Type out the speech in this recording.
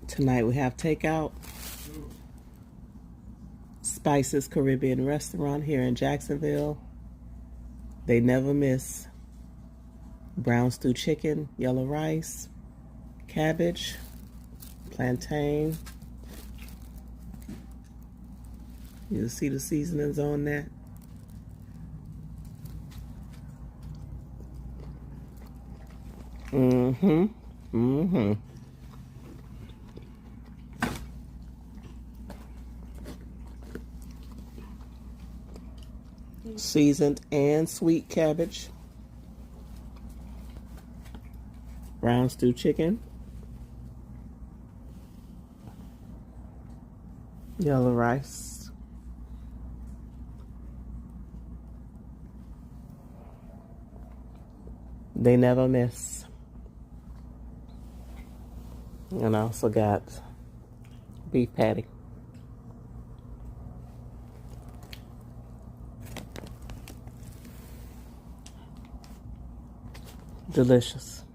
Tonight we have takeout. Spices Caribbean Restaurant here in Jacksonville. They never miss. Brown stew chicken, yellow rice, cabbage, plantain. You'll see the seasonings on that. Seasoned and sweet cabbage. Brown stew chicken. Yellow rice. They never miss. And I also got beef patty. Delicious.